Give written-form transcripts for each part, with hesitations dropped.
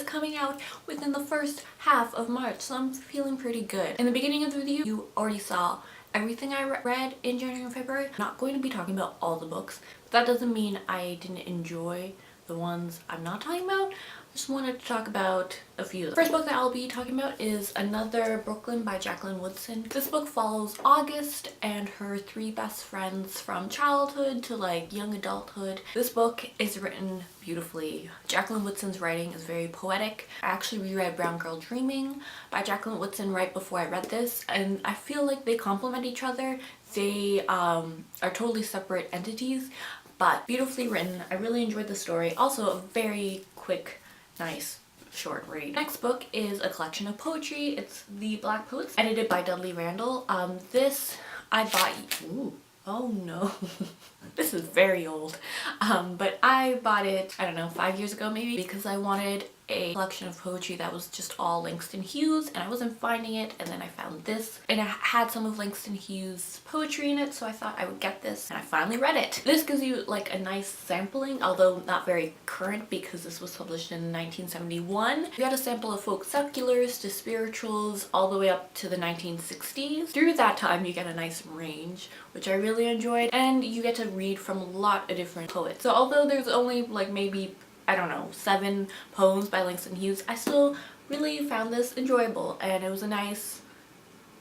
coming out within the first half of March, so I'm feeling pretty good. In the beginning of the video, you already saw everything I read in January and February. I'm not going to be talking about all the books, but that doesn't mean I didn't enjoy the ones I'm not talking about. I just wanted to talk about a few. The first book that I'll be talking about is Another Brooklyn by Jacqueline Woodson. This book follows August and her three best friends from childhood to like young adulthood. This book is written beautifully. Jacqueline Woodson's writing is very poetic. I actually reread Brown Girl Dreaming by Jacqueline Woodson right before I read this, and I feel like they complement each other. They are totally separate entities, but beautifully written. I really enjoyed the story. Also a very quick, nice short read. Next book is a collection of poetry. It's The Black Poets, edited by Dudley Randall. This I bought. Ooh, oh no. This is very old. But I bought it, I don't know, 5 years ago maybe, because I wanted a collection of poetry that was just all Langston Hughes, and I wasn't finding it, and then I found this and it had some of Langston Hughes poetry in it, so I thought I would get this, and I finally read it. This gives you like a nice sampling, although not very current because this was published in 1971. You got a sample of folk seculars to spirituals all the way up to the 1960s. Through that time you get a nice range, which I really enjoyed, and you get to read from a lot of different poets. So although there's only like maybe, I don't know, 7 poems by Langston Hughes, I still really found this enjoyable, and it was a nice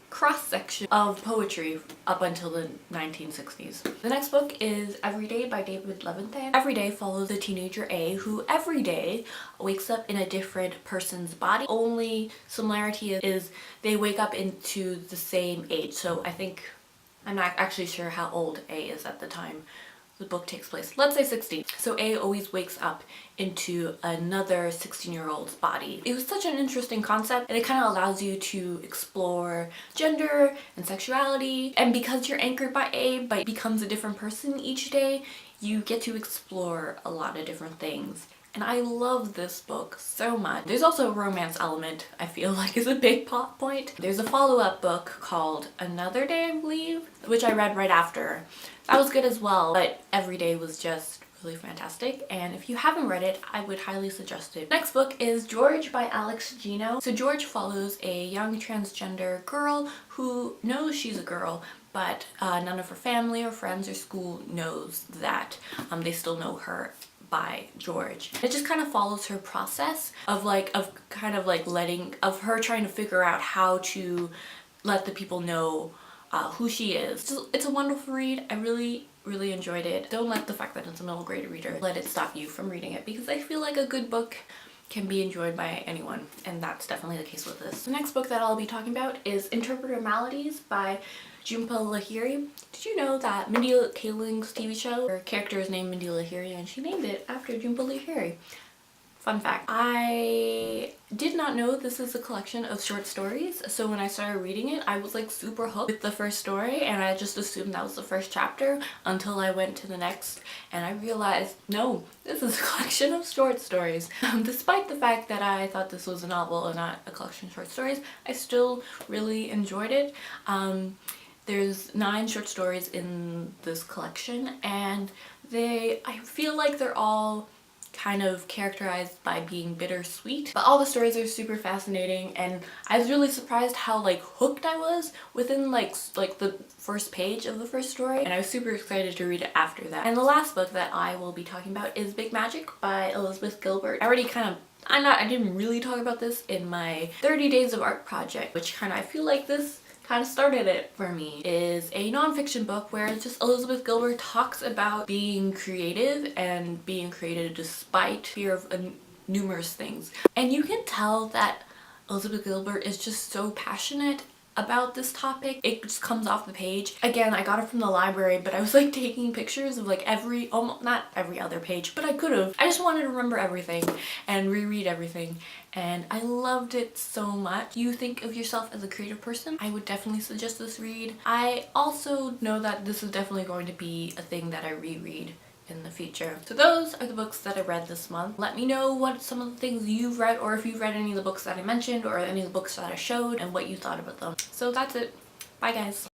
cross-section of poetry up until the 1960s. The next book is Every Day by David Levithan. Every day follows a teenager A who every day wakes up in a different person's body. Only similarity is they wake up into the same age. So I think, I'm not actually sure how old A is at the time the book takes place. Let's say 16. So A always wakes up into another 16-year-old's body. It was such an interesting concept, and it kind of allows you to explore gender and sexuality, and because you're anchored by A but becomes a different person each day, you get to explore a lot of different things. And I love this book so much. There's also a romance element I feel like is a big plot point. There's a follow-up book called Another Day, I believe, which I read right after. That was good as well, but Every Day was just really fantastic, and if you haven't read it, I would highly suggest it. Next book is George by Alex Gino. So George follows a young transgender girl who knows she's a girl, but none of her family or friends or school knows that. They still know her by George. It just kind of follows her process of her trying to figure out how to let the people know who she is. It's a wonderful read. I really enjoyed it. Don't let the fact that it's a middle grade reader let it stop you from reading it, because I feel like a good book can be enjoyed by anyone, and that's definitely the case with this. The next book that I'll be talking about is Interpreter Maladies by Jhumpa Lahiri. Did you know that Mindy Kaling's TV show, her character is named Mindy Lahiri, and she named it after Jhumpa Lahiri? Fun fact. I did not know this is a collection of short stories, so when I started reading it, I was like super hooked with the first story, and I just assumed that was the first chapter until I went to the next, and I realized, no, this is a collection of short stories. Despite the fact that I thought this was a novel and not a collection of short stories, I still really enjoyed it. There's 9 short stories in this collection, and I feel like they're all kind of characterized by being bittersweet, but all the stories are super fascinating, and I was really surprised how like hooked I was within like the first page of the first story, and I was super excited to read it after that. And the last book that I will be talking about is Big Magic by Elizabeth Gilbert. I didn't really talk about this in my 30 Days of Art project, which I feel like this kind of started it for me. Is a nonfiction book where just Elizabeth Gilbert talks about being creative and being creative despite fear of numerous things. And you can tell that Elizabeth Gilbert is just so passionate about this topic. It just comes off the page. Again, I got it from the library, but I was like taking pictures of like not every other page, but I could have. I just wanted to remember everything and reread everything, and I loved it so much. You think of yourself as a creative person, I would definitely suggest this read. I also know that this is definitely going to be a thing that I reread in the future. So those are the books that I read this month. Let me know what some of the things you've read, or if you've read any of the books that I mentioned or any of the books that I showed, and what you thought about them. So that's it. Bye guys.